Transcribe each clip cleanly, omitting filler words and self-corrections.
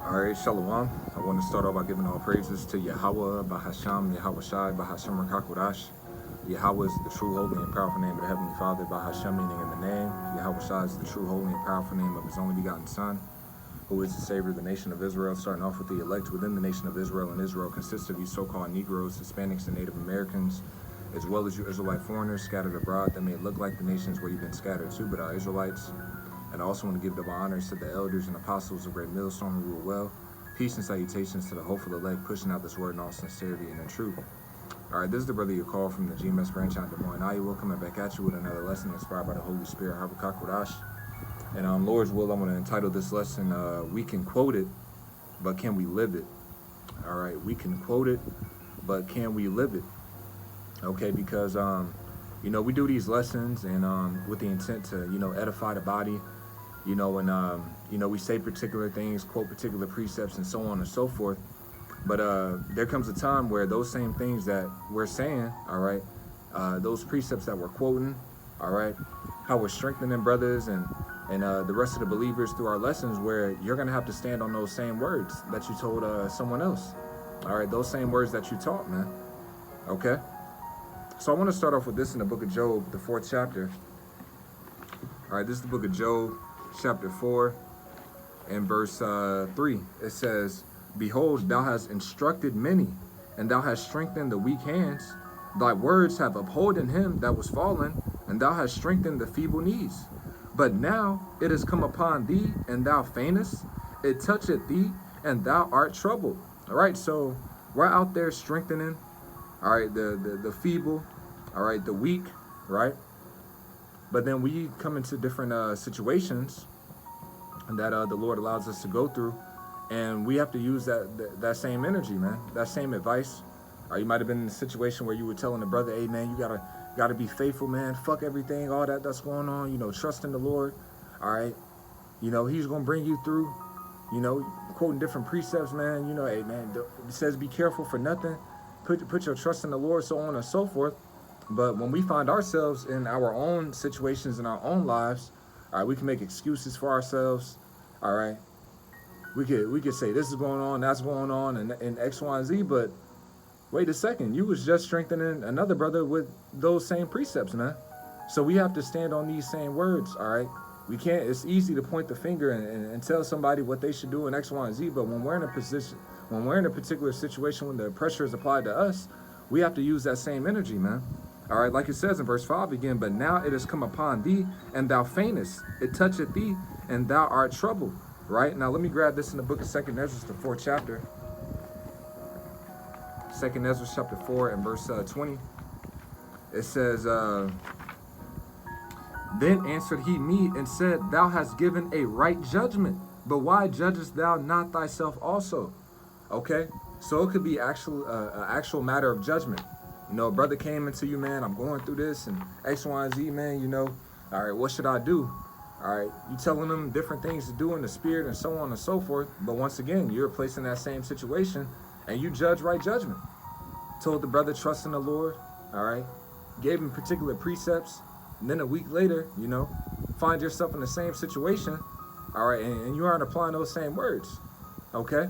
All right, Shalom. I want to start off by giving all praises to Yahweh, Bahasham, Yahweh Shai, Bahasham Rakakwadash. Yahweh is the true, holy, and powerful name of the Heavenly Father, Bahasham meaning in the name. Yahweh Shai is the true, holy, and powerful name of His only begotten Son, who is the Savior of the nation of Israel, starting off with the elect within the nation of Israel. And Israel consists of you so-called Negroes, Hispanics, and Native Americans, as well as you Israelite foreigners scattered abroad that may look like the nations where you've been scattered to, but are Israelites. And I also want to give double honors to the elders and apostles of Great Millstone who rule well. Peace and salutations to the hopeful elect pushing out this word in all sincerity and in truth. All right, this is the brother you call from the GMS branch out of Des Moines, Iowa, coming back at you with another lesson inspired by the Holy Spirit, Habakkuk Kodash. And on Lord's will, I'm going to entitle this lesson, We Can Quote It, But Can We Live It? All right, we can quote it, but can we live it? Okay, because, we do these lessons and with the intent to, edify the body, and we say particular things, quote particular precepts, and so on and so forth. But there comes a time where those same things that we're saying, all right, those precepts that we're quoting, all right, how we're strengthening brothers and the rest of the believers through our lessons, where you're going to have to stand on those same words that you told someone else. All right, those same words that you taught, man. Okay. So I want to start off with this in the book of Job, the 4th chapter. All right, this is the book of Job, chapter 4, and verse 3. It says, Behold, thou hast instructed many, and thou hast strengthened the weak hands. Thy words have upholden him that was fallen, and thou hast strengthened the feeble knees. But now it is come upon thee, and thou faintest. It toucheth thee, and thou art troubled. All right, so we're out there strengthening, all right, the feeble, all right, the weak, right? But then we come into different situations that the Lord allows us to go through, and we have to use that same energy, man, that same advice. Or you might have been in a situation where you were telling the brother, hey, man, you gotta be faithful, man. Fuck everything, all that's going on, trust in the Lord, all right? He's going to bring you through, quoting different precepts, man. Hey, man, it says be careful for nothing. Put your trust in the Lord, so on and so forth. But when we find ourselves in our own situations in our own lives, all right, we can make excuses for ourselves, all right? We could say this is going on, that's going on, and X, Y, and Z, but wait a second, you was just strengthening another brother with those same precepts, man. So we have to stand on these same words, all right? We can't, it's easy to point the finger and tell somebody what they should do in X, Y, and Z, but when we're in a particular situation, when the pressure is applied to us, we have to use that same energy, man. All right, like it says in verse 5 again, but now it has come upon thee, and thou faintest. It toucheth thee, and thou art troubled. Right? Now let me grab this in the book of 2nd Ezra, the 4th chapter. 2nd Ezra, chapter 4, and verse 20. It says, Then answered he me and said, Thou hast given a right judgment, but why judgest thou not thyself also? Okay, so it could be an actual matter of judgment. A brother came into you, man, I'm going through this, and X, Y, and Z, man, all right, what should I do? All right, you telling them different things to do in the spirit and so on and so forth. But once again, you're placed in that same situation, and you judge right judgment. Told the brother, trust in the Lord, all right, gave him particular precepts, and then a week later, find yourself in the same situation, all right, and you aren't applying those same words, okay?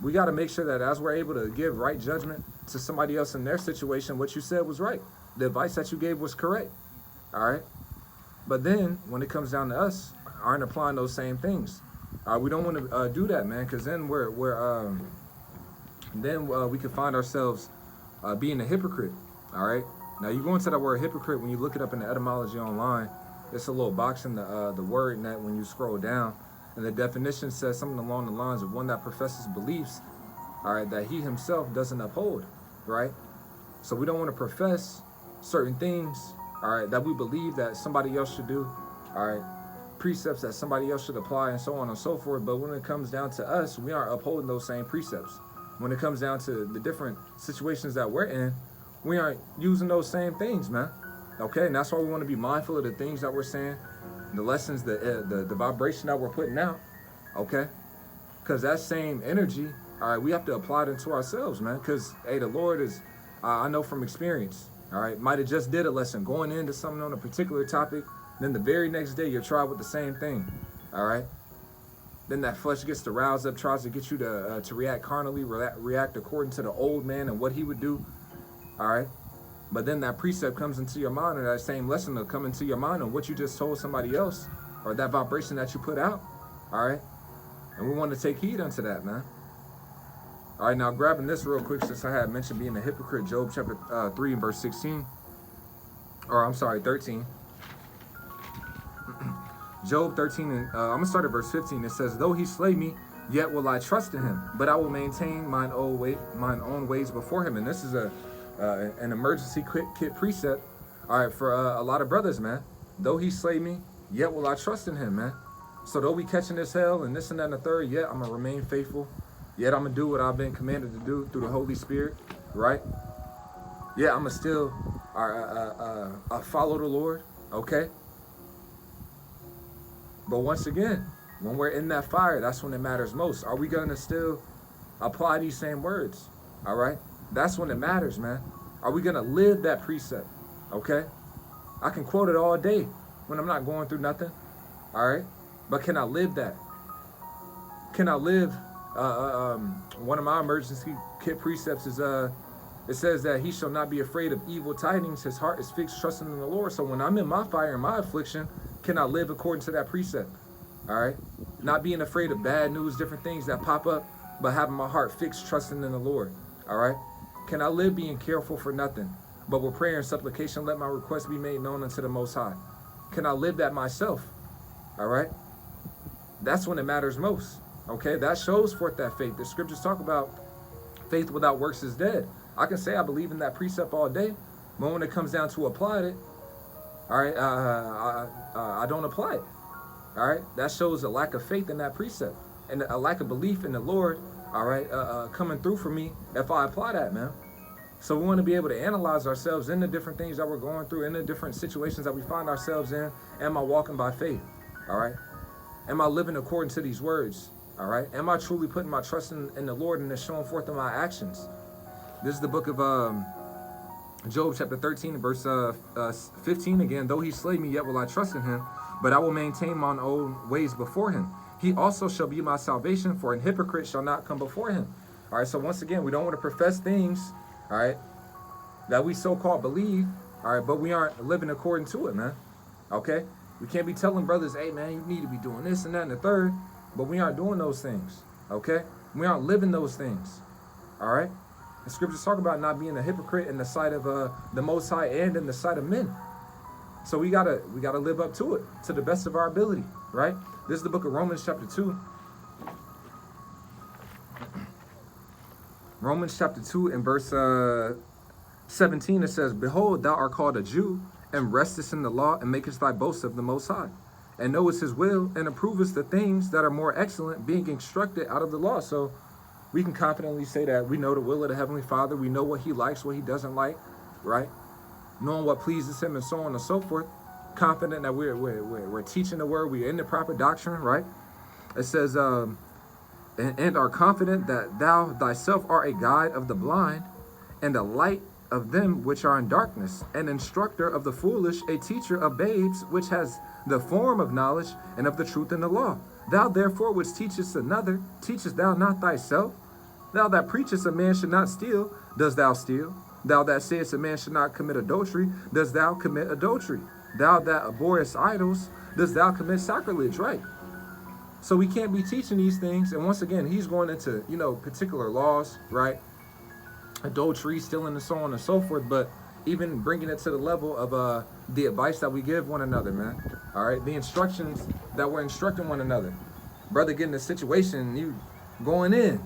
We got to make sure that as we're able to give right judgment to somebody else in their situation, what you said was right. The advice that you gave was correct, all right? But then when it comes down to us, aren't applying those same things. We don't want to do that, man, because then we could find ourselves being a hypocrite, all right? Now, you go into that word hypocrite, when you look it up in the etymology online, there's a little box in the word net when you scroll down, and the definition says something along the lines of one that professes beliefs, all right, that he himself doesn't uphold, right? So we don't want to profess certain things, all right, that we believe that somebody else should do, all right, precepts that somebody else should apply, and so on and so forth. But when it comes down to us, we aren't upholding those same precepts. When it comes down to the different situations that we're in, we aren't using those same things, man. Okay, and that's why we want to be mindful of the things that we're saying, the lessons, the vibration that we're putting out, okay? Because that same energy, all right, we have to apply it into ourselves, man. Because, hey, the Lord is, I know from experience, all right, might have just did a lesson going into something on a particular topic, then the very next day you're tried with the same thing, all right? Then that flesh gets to rouse up, tries to get you to react carnally, react according to the old man and what he would do. All right. But then that precept comes into your mind, or that same lesson will come into your mind on what you just told somebody else, or that vibration that you put out. All right. And we want to take heed unto that, man. All right, now grabbing this real quick, since I had mentioned being a hypocrite, Job chapter 3 and verse 16. Or I'm sorry, 13. Job 13, and I'm going to start at verse 15. It says, though he slay me, yet will I trust in him, but I will maintain mine own ways before him. And this is an emergency kit precept, all right, for a lot of brothers, man. Though he slay me, yet will I trust in him, man. So though we catching this hell and this and that and the third, yet I'm going to remain faithful. Yet I'm going to do what I've been commanded to do through the Holy Spirit, right? Yeah, I'm going to still follow the Lord, okay? But once again, when we're in that fire, that's when it matters most. Are we going to still apply these same words, all right? That's when it matters, man. Are we going to live that precept, okay? I can quote it all day when I'm not going through nothing, all right? But can I live that? Can I live... one of my emergency kit precepts is it says that he shall not be afraid of evil tidings. His heart is fixed, trusting in the Lord. So when I'm in my fire and my affliction, can I live according to that precept? All right, not being afraid of bad news, different things that pop up, but having my heart fixed, trusting in the Lord. All right, can I live being careful for nothing, but with prayer and supplication let my requests be made known unto the Most High? Can I live that myself? All right, that's when it matters most. Okay, that shows forth that faith. The scriptures talk about faith without works is dead. I can say I believe in that precept all day, but when it comes down to apply it, all right, I don't apply it. All right, that shows a lack of faith in that precept and a lack of belief in the Lord. All right, coming through for me if I apply that, man. So we want to be able to analyze ourselves in the different things that we're going through, in the different situations that we find ourselves in. Am I walking by faith? All right, am I living according to these words? All right. Am I truly putting my trust in the Lord and it's showing forth in my actions? This is the book of Job chapter 13 verse 15 again. Though he slay me, yet will I trust in him, but I will maintain mine own ways before him. He also shall be my salvation, for an hypocrite shall not come before him. All right. So once again, we don't want to profess things, all right, that we so-called believe, all right, but we aren't living according to it, man. Okay. We can't be telling brothers, hey, man, you need to be doing this and that and the third. But we aren't doing those things, okay? We aren't living those things, all right? The scriptures talk about not being a hypocrite in the sight of the Most High and in the sight of men. So we gotta live up to it to the best of our ability, right? This is the book of Romans chapter 2. Romans chapter 2 and verse 17, it says, behold, thou art called a Jew, and restest in the law, and makest thy boast of the Most High, and knowest his will, and approvest the things that are more excellent, being instructed out of the law. So we can confidently say that we know the will of the Heavenly Father. We know what he likes, what he doesn't like, right? Knowing what pleases him and so on and so forth. Confident that we're teaching the word. We're in the proper doctrine, right? It says, and are confident that thou thyself art a guide of the blind, and a light of them which are in darkness, an instructor of the foolish, a teacher of babes, which has the form of knowledge and of the truth in the law. Thou therefore which teachest another, teachest thou not thyself? Thou that preachest a man should not steal, dost thou steal? Thou that sayest a man should not commit adultery, dost thou commit adultery? Thou that abhorrest idols, dost thou commit sacrilege, right? So we can't be teaching these things. And once again, he's going into, particular laws, right? Adultery, stealing, and so on and so forth. But even bringing it to the level of the advice that we give one another, man. All right, the instructions that we're instructing one another. Brother getting a situation, you going in,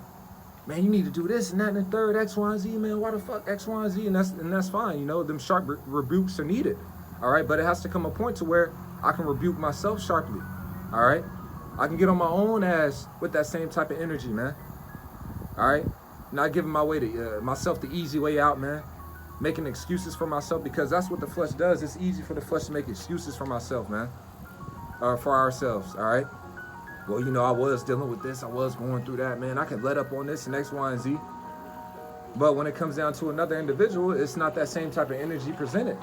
man, you need to do this and that and the third, X, Y, and Z, man. Why the fuck X, Y, and Z? And that's fine. Them sharp rebukes are needed. All right, but it has to come a point to where I can rebuke myself sharply. All right, I can get on my own ass with that same type of energy, man. All right, not giving myself the easy way out, man. Making excuses for myself, because that's what the flesh does. It's easy for the flesh to make excuses for myself, man. For ourselves, all right? Well, I was dealing with this. I was going through that, man. I can let up on this and X, Y, and Z. But when it comes down to another individual, it's not that same type of energy presented,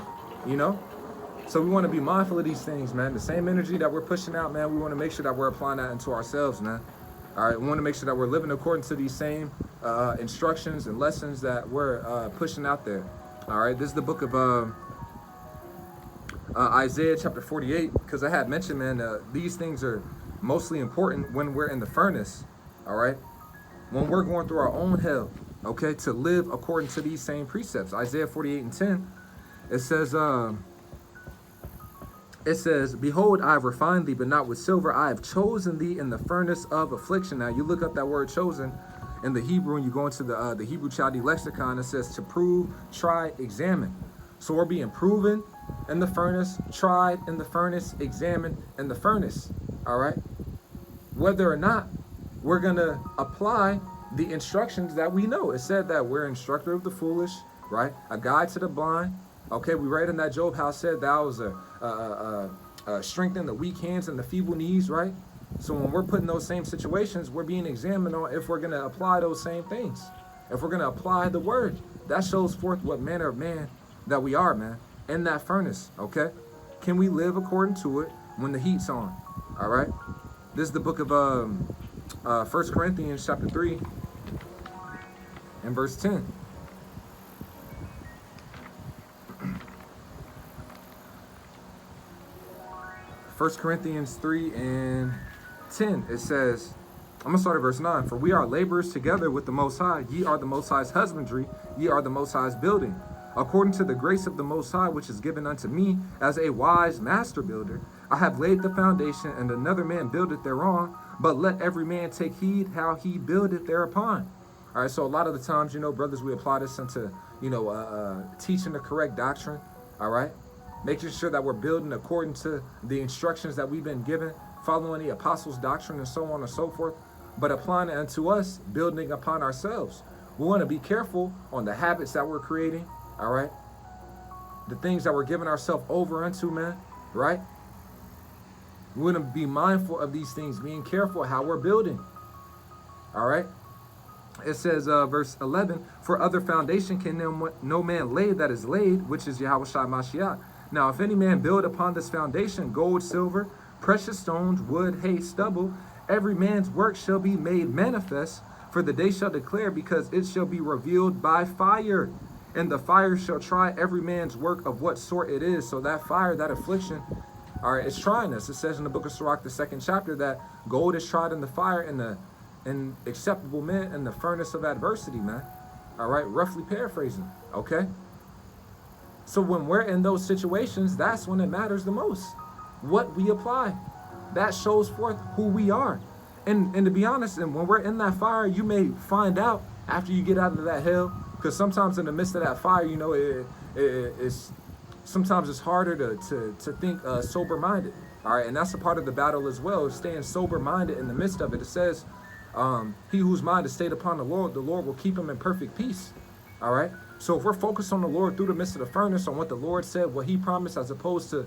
So we want to be mindful of these things, man. The same energy that we're pushing out, man, we want to make sure that we're applying that into ourselves, man. All right, we want to make sure that we're living according to these same instructions and lessons that we're pushing out there. All right, this is the book of Isaiah chapter 48, because I had mentioned, man, these things are mostly important when we're in the furnace, all right? When we're going through our own hell, okay, to live according to these same precepts. Isaiah 48:10, it says, behold, I have refined thee, but not with silver. I have chosen thee in the furnace of affliction. Now, you look up that word chosen in the Hebrew, and you go into the Hebrew Chaldee lexicon, it says to prove, try, examine. So we're being proven in the furnace, tried in the furnace, examined in the furnace, all right? Whether or not we're going to apply the instructions that we know. It said that we're instructor of the foolish, right? A guide to the blind. Okay, we read in that Job how it said thou was strengthen the weak hands and the feeble knees, right? So when we're put in those same situations, we're being examined on if we're going to apply those same things. If we're going to apply the word, that shows forth what manner of man that we are, man, in that furnace, okay? Can we live according to it when the heat's on, all right? This is the book of 1 Corinthians chapter 3 and verse 10. 1 Corinthians 3 and 10, it says, I'm going to start at verse 9. For we are laborers together with the Most High. Ye are the Most High's husbandry. Ye are the Most High's building. According to the grace of the Most High, which is given unto me as a wise master builder, I have laid the foundation, and another man buildeth thereon. But let every man take heed how he buildeth thereupon. All right, so a lot of the times, brothers, we apply this into, teaching the correct doctrine, all right? Making sure that we're building according to the instructions that we've been given, following the apostles' doctrine and so on and so forth, but applying it unto us, building upon ourselves. We want to be careful on the habits that we're creating, all right? The things that we're giving ourselves over unto, man, right? We want to be mindful of these things, being careful how we're building, all right? It says, verse 11, for other foundation can no man lay that is laid, which is Yahushua Mashiach. Now, if any man build upon this foundation gold, silver, precious stones, wood, hay, stubble, every man's work shall be made manifest, for the day shall declare, because it shall be revealed by fire. And the fire shall try every man's work of what sort it is. So that fire, that affliction, all right, it's trying us. It says in the book of Sirach, the 2nd chapter, that gold is tried in the fire and acceptable men in the furnace of adversity, man. All right, roughly paraphrasing, okay? So when we're in those situations, that's when it matters the most. What we apply, that shows forth who we are. And to be honest, and when we're in that fire, you may find out after you get out of that hell, because sometimes in the midst of that fire, it's sometimes it's harder to think sober-minded. All right, and that's a part of the battle as well, is staying sober-minded in the midst of it. It says, he whose mind is stayed upon the Lord will keep him in perfect peace. All right. So if we're focused on the Lord through the midst of the furnace, on what the Lord said, what he promised, as opposed to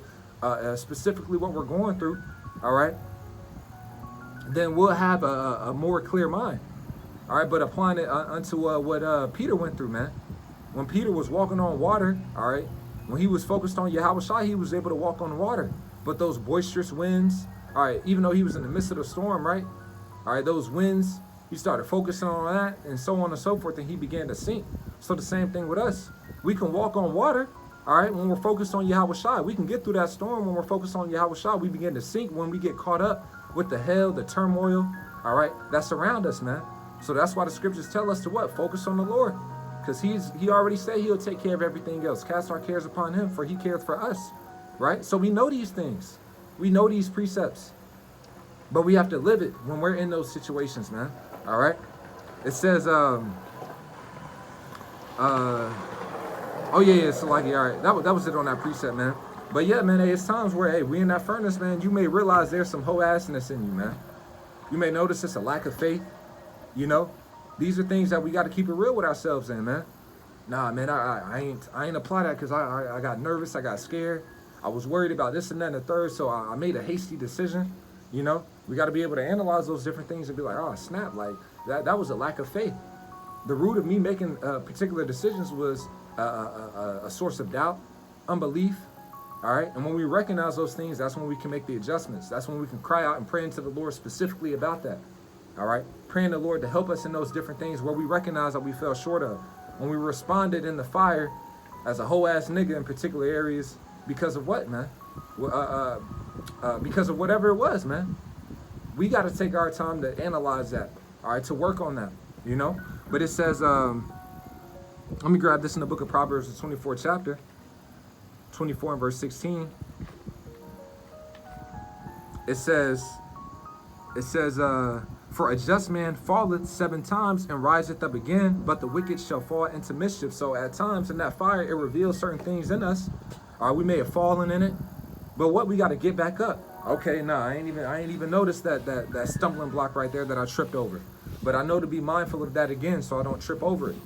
specifically what we're going through, all right, then we'll have a more clear mind. All right. But applying it unto what Peter went through, man. When Peter was walking on water, all right, when he was focused on Yahushua, he was able to walk on water. But those boisterous winds, all right, even though he was in the midst of the storm, right, all right, those winds, he started focusing on that and so on and so forth, and he began to sink. So the same thing with us. We can walk on water, all right, when we're focused on Yahushua. We can get through that storm when we're focused on Yahushua. We begin to sink when we get caught up with the hell, the turmoil, all right, that surround us, man. So that's why the scriptures tell us to what? Focus on the Lord. Because he already said he'll take care of everything else. Cast our cares upon him, for he careth for us, right? So we know these things. We know these precepts. But we have to live it when we're in those situations, man. All right? It says, oh, yeah, so like, all right, that was it on that precept, man. But yeah, man, hey, it's times where, hey, we in that furnace, man, you may realize there's some whole assness in you, man. You may notice it's a lack of faith, These are things that we got to keep it real with ourselves in, man. Nah, man, I ain't apply that because I got nervous, I got scared. I was worried about this and that and the third, so I made a hasty decision, We got to be able to analyze those different things and be like, oh, snap, like, that was a lack of faith. The root of me making particular decisions was a source of doubt, unbelief, All right. And when we recognize those things, that's when we can make the adjustments. That's when we can cry out and pray into the Lord specifically about that. All right. Praying the Lord to help us in those different things where we recognize that we fell short of. When we responded in the fire as a whole ass nigga in particular areas because of what, man? Because of whatever it was, man. We got to take our time to analyze that. All right. To work on that, you know. But it says, let me grab this in the book of Proverbs, the 24th chapter. 24 and verse 16. It says, for a just man falleth 7 times and riseth up again, but the wicked shall fall into mischief. So at times in that fire, it reveals certain things in us. We may have fallen in it, but what we got to get back up. Okay, nah, I ain't even noticed that stumbling block right there that I tripped over. But I know to be mindful of that again, so I don't trip over it.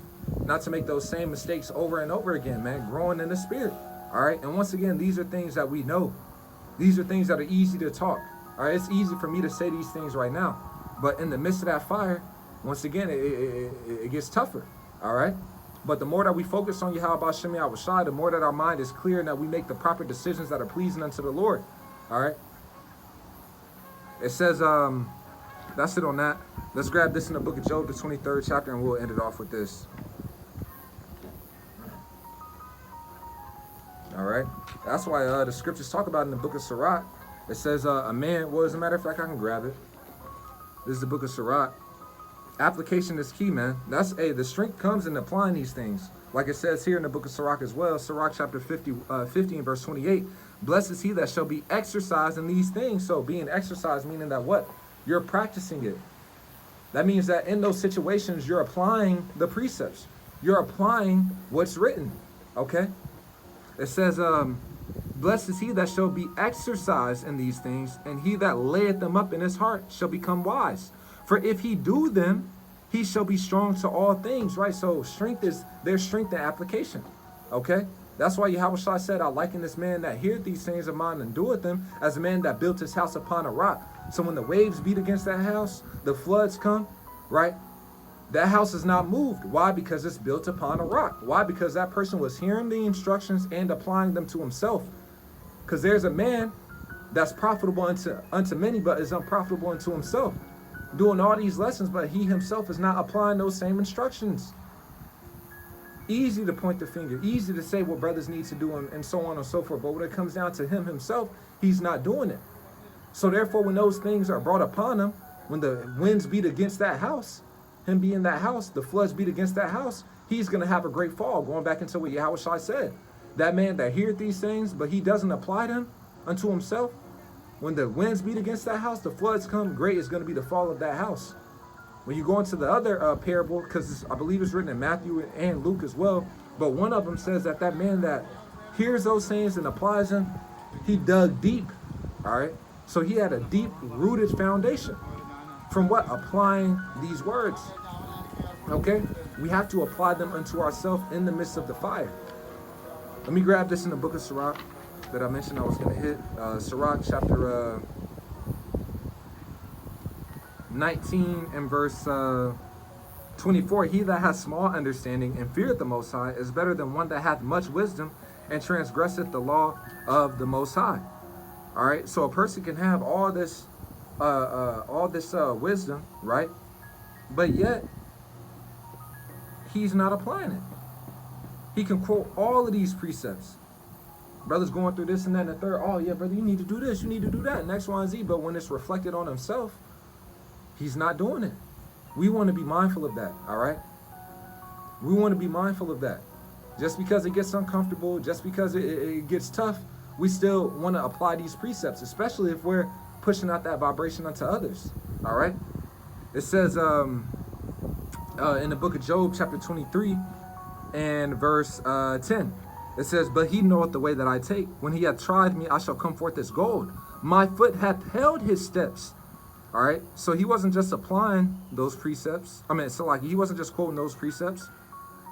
Not to make those same mistakes over and over again, man. Growing in the spirit. All right. And once again, these are things that we know. These are things that are easy to talk. All right. It's easy for me to say these things right now. But in the midst of that fire, once again, it gets tougher. All right. But the more that we focus on Yahweh Hashem Yahweh Shai, the more that our mind is clear and that we make the proper decisions that are pleasing unto the Lord. All right. It says, that's it on that. Let's grab this in the book of Job, the 23rd chapter, and we'll end it off with this. All right. That's why the scriptures talk about in the book of Sirach. It says a man, well, as a matter of fact, I can grab it. This is the book of Sirach. Application is key, man. That's the strength comes in applying these things. Like it says here in the book of Sirach as well. Sirach chapter 50 and verse 28. Blessed is he that shall be exercised in these things. So being exercised meaning that what? You're practicing it. That means that in those situations, you're applying the precepts. You're applying what's written. Okay? It says, blessed is he that shall be exercised in these things, and he that layeth them up in his heart shall become wise. For if he do them, he shall be strong to all things, right? So there's strength in application, okay? That's why Yahweh Shai said, I liken this man that heareth these things of mine and doeth them as a man that built his house upon a rock. So when the waves beat against that house, the floods come, right? That house is not moved. Why? Because it's built upon a rock. Why? Because that person was hearing the instructions and applying them to himself. Because there's a man that's profitable unto many, but is unprofitable unto himself. Doing all these lessons, but he himself is not applying those same instructions. Easy to point the finger. Easy to say what brothers need to do and so on and so forth. But when it comes down to him himself, he's not doing it. So therefore, when those things are brought upon him, when the winds beat against that house, him being that house, the floods beat against that house, he's going to have a great fall, going back into what Yahweh Shai said. That man that heareth these things, but he doesn't apply them unto himself, when the winds beat against that house, the floods come, great is going to be the fall of that house. When you go into the other parable, because I believe it's written in Matthew and Luke as well, but one of them says that that man that hears those things and applies them, he dug deep, all right? So he had a deep-rooted foundation. From what? Applying these words. Okay? We have to apply them unto ourselves in the midst of the fire. Let me grab this in the book of Sirach that I mentioned I was going to hit. Sirach chapter 19 and verse 24. He that hath small understanding and feareth the Most High is better than one that hath much wisdom and transgresseth the law of the Most High. All right? So a person can have all this wisdom, right? But yet he's not applying it. He can quote all of these precepts. Brothers going through this and that and the third. Oh yeah, brother, you need to do this, you need to do that, and X, Y, and Z. But when it's reflected on himself, he's not doing it. We want to be mindful of that, all right? We want to be mindful of that. Just because it gets uncomfortable, just because it gets tough, we still want to apply these precepts, especially if we're pushing out that vibration unto others, all right? It says in the book of Job, chapter 23 and verse 10, it says, but he knoweth the way that I take. When he hath tried me, I shall come forth as gold. My foot hath held his steps. All right, so he wasn't just applying those precepts. He wasn't just quoting those precepts.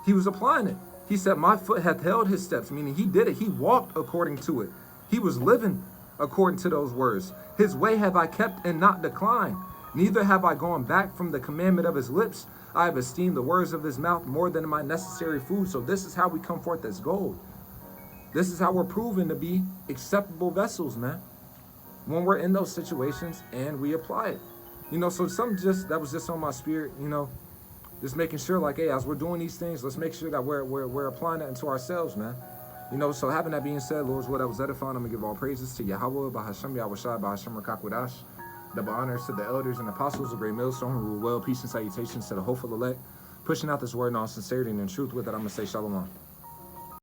He was applying it. He said, my foot hath held his steps, meaning he did it. He walked according to it. He was living according to those words. His way have I kept and not declined. Neither have I gone back from the commandment of his lips. I have esteemed the words of his mouth more than my necessary food. So this is how we come forth as gold. This is how we're proven to be acceptable vessels, man. When we're in those situations and we apply it. You know, so something just that was just on my spirit, you know, just making sure like, hey, as we're doing these things, let's make sure that we're applying that into ourselves, man. You know, so having that being said, Lord's what I was edifying, I'm gonna give all praises to Yahweh, Bahasham, Yahushai, Bahasham Rakakwadash. Double honors to the elders and apostles of Great Millstone who rule well, peace and salutations to the hopeful elect, pushing out this word in all sincerity and in truth with it. I'm gonna say shalom.